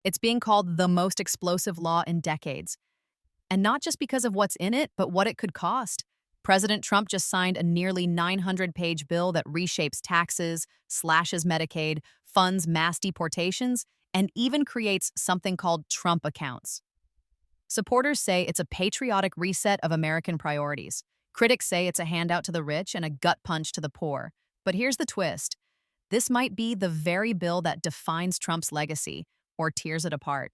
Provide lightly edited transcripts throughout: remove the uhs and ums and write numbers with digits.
It's being called the most explosive law in decades. And not just because of what's in it, but what it could cost. President Trump just signed a nearly 900-page bill that reshapes taxes, slashes Medicaid, funds mass deportations, and even creates something called Trump accounts. Supporters say it's a patriotic reset of American priorities. Critics say it's a handout to the rich and a gut punch to the poor. But here's the twist. This might be the very bill that defines Trump's legacy or tears it apart.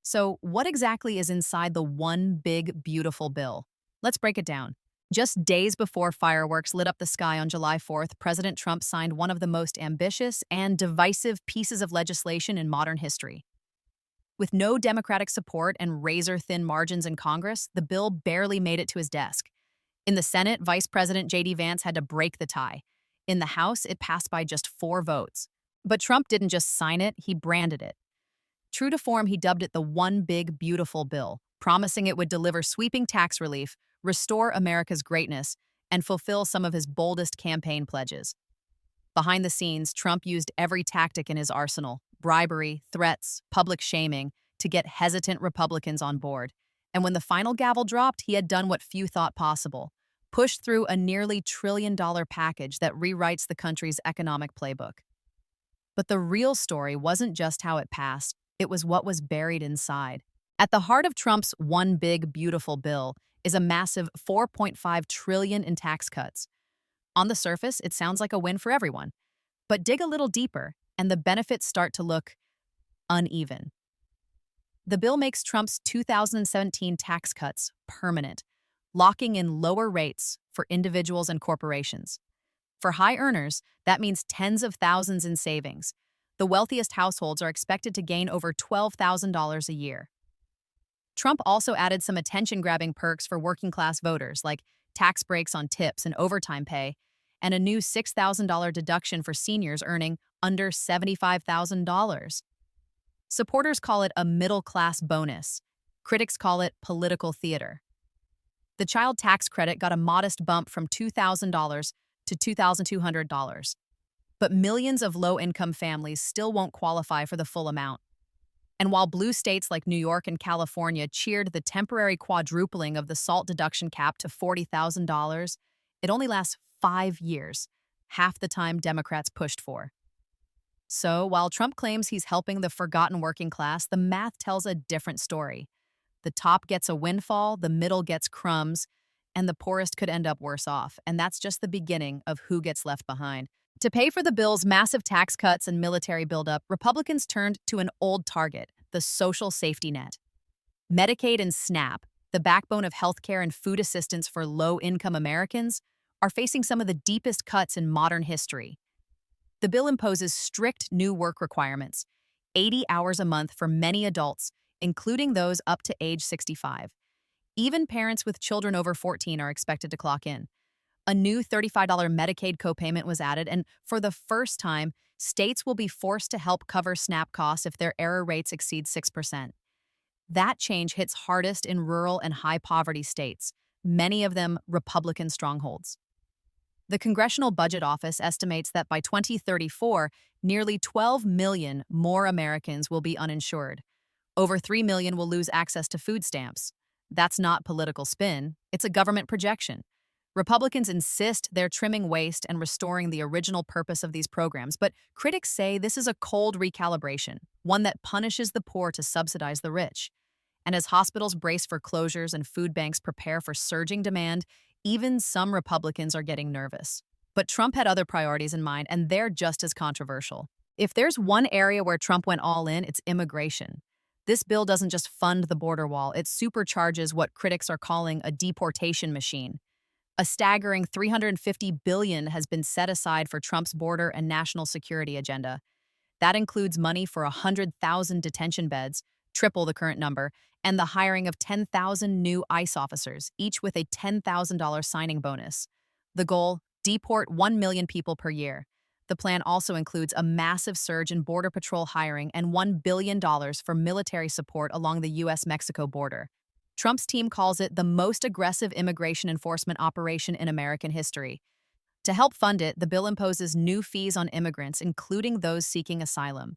So, what exactly is inside the one big, beautiful bill? Let's break it down. Just days before fireworks lit up the sky on July 4th, President Trump signed one of the most ambitious and divisive pieces of legislation in modern history. With no Democratic support and razor-thin margins in Congress, the bill barely made it to his desk. In the Senate, Vice President J.D. Vance had to break the tie. In the House, it passed by just 4 votes. But Trump didn't just sign it, he branded it. True to form, he dubbed it the One Big Beautiful Bill, promising it would deliver sweeping tax relief, restore America's greatness, and fulfill some of his boldest campaign pledges. Behind the scenes, Trump used every tactic in his arsenal, bribery, threats, public shaming, to get hesitant Republicans on board. And when the final gavel dropped, he had done what few thought possible, pushed through a nearly $1 trillion package that rewrites the country's economic playbook. But the real story wasn't just how it passed, it was what was buried inside. At the heart of Trump's One Big Beautiful Bill is a massive $4.5 trillion in tax cuts. On the surface, it sounds like a win for everyone. But dig a little deeper, and the benefits start to look uneven. The bill makes Trump's 2017 tax cuts permanent, locking in lower rates for individuals and corporations. For high earners, that means tens of thousands in savings. The wealthiest households are expected to gain over $12,000 a year. Trump also added some attention-grabbing perks for working-class voters, like tax breaks on tips and overtime pay, and a new $6,000 deduction for seniors earning under $75,000. Supporters call it a middle-class bonus. Critics call it political theater. The child tax credit got a modest bump from $2,000 to $2,200. But millions of low-income families still won't qualify for the full amount. And while blue states like New York and California cheered the temporary quadrupling of the SALT deduction cap to $40,000, it only lasts 5 years, half the time Democrats pushed for. So, while Trump claims he's helping the forgotten working class, the math tells a different story. The top gets a windfall, the middle gets crumbs, and the poorest could end up worse off. And that's just the beginning of who gets left behind. To pay for the bill's massive tax cuts and military buildup, Republicans turned to an old target, the social safety net. Medicaid and SNAP, the backbone of healthcare and food assistance for low-income Americans, are facing some of the deepest cuts in modern history. The bill imposes strict new work requirements, 80 hours a month for many adults, including those up to age 65. Even parents with children over 14 are expected to clock in. A new $35 Medicaid copayment was added, and for the first time, states will be forced to help cover SNAP costs if their error rates exceed 6%. That change hits hardest in rural and high-poverty states, many of them Republican strongholds. The Congressional Budget Office estimates that by 2034, nearly 12 million more Americans will be uninsured. Over 3 million will lose access to food stamps. That's not political spin, it's a government projection. Republicans insist they're trimming waste and restoring the original purpose of these programs, but critics say this is a cold recalibration, one that punishes the poor to subsidize the rich. And as hospitals brace for closures and food banks prepare for surging demand, even some Republicans are getting nervous. But Trump had other priorities in mind, and they're just as controversial. If there's one area where Trump went all in, it's immigration. This bill doesn't just fund the border wall, it supercharges what critics are calling a deportation machine. A staggering $350 billion has been set aside for Trump's border and national security agenda. That includes money for 100,000 detention beds, triple the current number, and the hiring of 10,000 new ICE officers, each with a $10,000 signing bonus. The goal: deport 1 million people per year. The plan also includes a massive surge in Border Patrol hiring and $1 billion for military support along the U.S.-Mexico border. Trump's team calls it the most aggressive immigration enforcement operation in American history. To help fund it, the bill imposes new fees on immigrants, including those seeking asylum.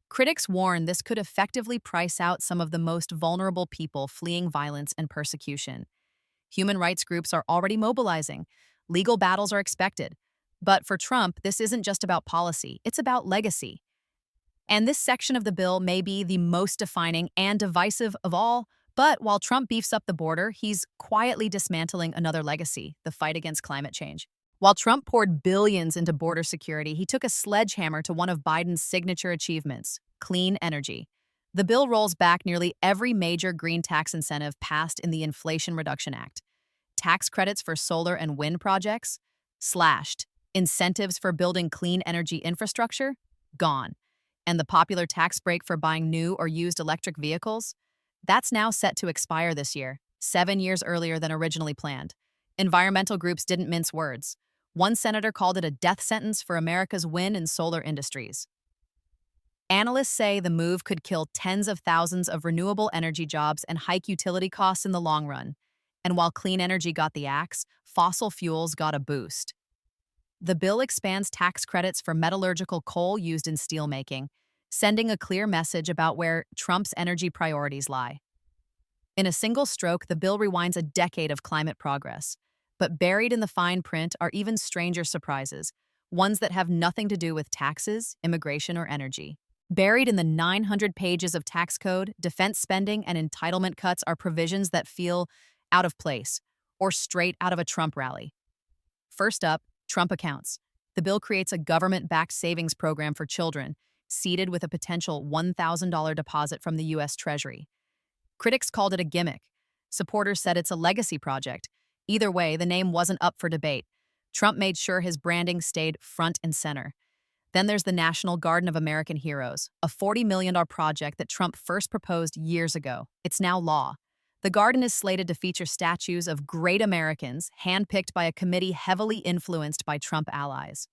Critics warn this could effectively price out some of the most vulnerable people fleeing violence and persecution. Human rights groups are already mobilizing. Legal battles are expected. But for Trump, this isn't just about policy, it's about legacy. And this section of the bill may be the most defining and divisive of all. But while Trump beefs up the border, he's quietly dismantling another legacy, the fight against climate change. While Trump poured billions into border security, he took a sledgehammer to one of Biden's signature achievements, clean energy. The bill rolls back nearly every major green tax incentive passed in the Inflation Reduction Act. Tax credits for solar and wind projects? Slashed. Incentives for building clean energy infrastructure? Gone. And the popular tax break for buying new or used electric vehicles? That's now set to expire this year, 7 years earlier than originally planned. Environmental groups didn't mince words. One senator called it a death sentence for America's wind and solar industries. Analysts say the move could kill tens of thousands of renewable energy jobs and hike utility costs in the long run. And while clean energy got the axe, fossil fuels got a boost. The bill expands tax credits for metallurgical coal used in steelmaking, sending a clear message about where Trump's energy priorities lie. In a single stroke, the bill rewinds a decade of climate progress. But buried in the fine print are even stranger surprises, ones that have nothing to do with taxes, immigration, or energy. Buried in the 900 pages of tax code, defense spending and entitlement cuts are provisions that feel out of place or straight out of a Trump rally. First up, Trump accounts. The bill creates a government-backed savings program for children, seeded with a potential $1,000 deposit from the U.S. Treasury. Critics called it a gimmick. Supporters said it's a legacy project. Either way, the name wasn't up for debate. Trump made sure his branding stayed front and center. Then there's the National Garden of American Heroes, a $40 million project that Trump first proposed years ago. It's now law. The garden is slated to feature statues of great Americans, handpicked by a committee heavily influenced by Trump allies.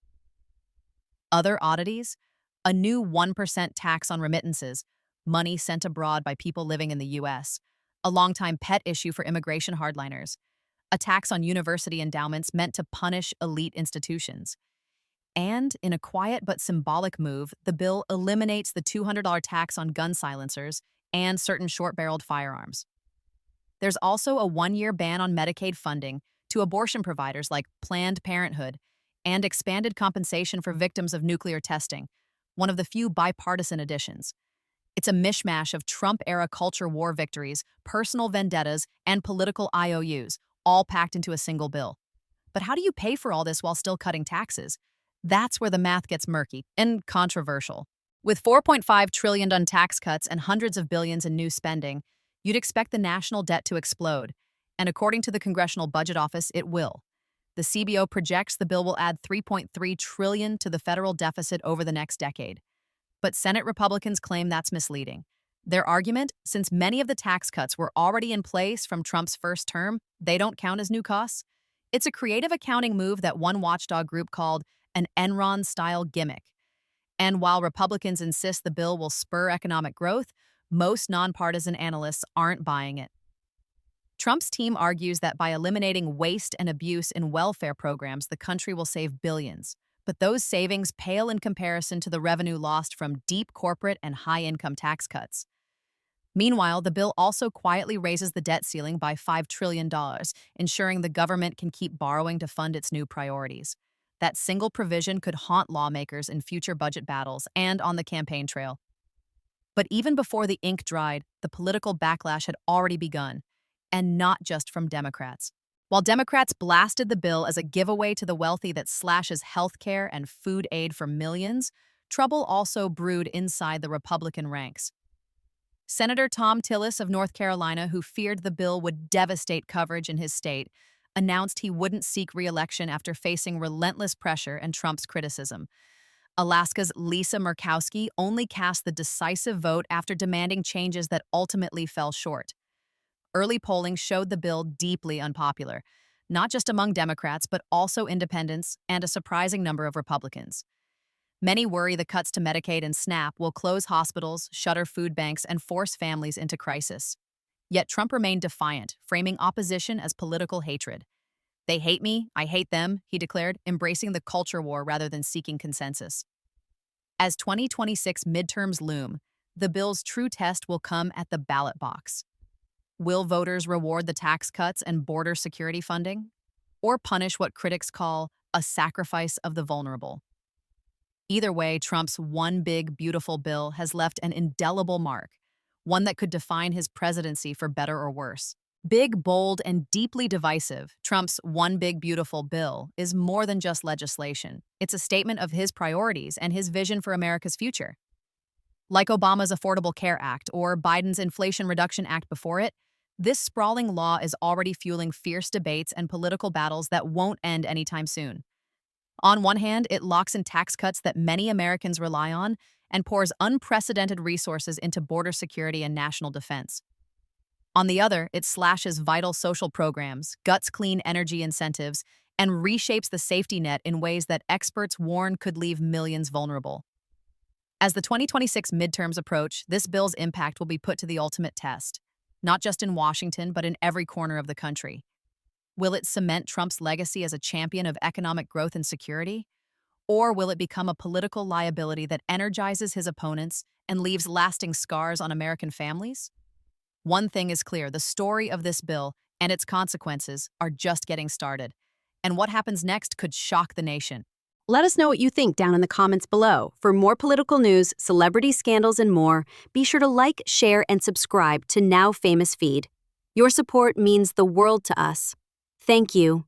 Other oddities? A new 1% tax on remittances, money sent abroad by people living in the U.S., a longtime pet issue for immigration hardliners. A tax on university endowments meant to punish elite institutions. And, in a quiet but symbolic move, the bill eliminates the $200 tax on gun silencers and certain short-barreled firearms. There's also a 1-year ban on Medicaid funding to abortion providers like Planned Parenthood and expanded compensation for victims of nuclear testing, one of the few bipartisan additions. It's a mishmash of Trump-era culture war victories, personal vendettas, and political IOUs, all packed into a single bill. But how do you pay for all this while still cutting taxes? That's where the math gets murky and controversial. With $4.5 trillion on tax cuts and hundreds of billions in new spending, you'd expect the national debt to explode. And according to the Congressional Budget Office, it will. The CBO projects the bill will add $3.3 trillion to the federal deficit over the next decade. But Senate Republicans claim that's misleading. Their argument, since many of the tax cuts were already in place from Trump's first term, they don't count as new costs. It's a creative accounting move that one watchdog group called an Enron-style gimmick. And while Republicans insist the bill will spur economic growth, most nonpartisan analysts aren't buying it. Trump's team argues that by eliminating waste and abuse in welfare programs, the country will save billions. But those savings pale in comparison to the revenue lost from deep corporate and high-income tax cuts. Meanwhile, the bill also quietly raises the debt ceiling by $5 trillion, ensuring the government can keep borrowing to fund its new priorities. That single provision could haunt lawmakers in future budget battles and on the campaign trail. But even before the ink dried, the political backlash had already begun, and not just from Democrats. While Democrats blasted the bill as a giveaway to the wealthy that slashes health care and food aid for millions, trouble also brewed inside the Republican ranks. Senator Tom Tillis of North Carolina, who feared the bill would devastate coverage in his state, announced he wouldn't seek re-election after facing relentless pressure and Trump's criticism. Alaska's Lisa Murkowski only cast the decisive vote after demanding changes that ultimately fell short. Early polling showed the bill deeply unpopular, not just among Democrats, but also independents and a surprising number of Republicans. Many worry the cuts to Medicaid and SNAP will close hospitals, shutter food banks, and force families into crisis. Yet Trump remained defiant, framing opposition as political hatred. "They hate me, I hate them," he declared, embracing the culture war rather than seeking consensus. As 2026 midterms loom, the bill's true test will come at the ballot box. Will voters reward the tax cuts and border security funding, or punish what critics call a sacrifice of the vulnerable? Either way, Trump's one big, beautiful bill has left an indelible mark, one that could define his presidency for better or worse. Big, bold, and deeply divisive, Trump's one big, beautiful bill is more than just legislation. It's a statement of his priorities and his vision for America's future. Like Obama's Affordable Care Act or Biden's Inflation Reduction Act before it, this sprawling law is already fueling fierce debates and political battles that won't end anytime soon. On one hand, it locks in tax cuts that many Americans rely on and pours unprecedented resources into border security and national defense. On the other, it slashes vital social programs, guts clean energy incentives, and reshapes the safety net in ways that experts warn could leave millions vulnerable. As the 2026 midterms approach, this bill's impact will be put to the ultimate test, not just in Washington, but in every corner of the country. Will it cement Trump's legacy as a champion of economic growth and security? Or will it become a political liability that energizes his opponents and leaves lasting scars on American families? One thing is clear, the story of this bill and its consequences are just getting started. And what happens next could shock the nation. Let us know what you think down in the comments below. For more political news, celebrity scandals, and more, be sure to like, share, and subscribe to Now Famous Feed. Your support means the world to us. Thank you.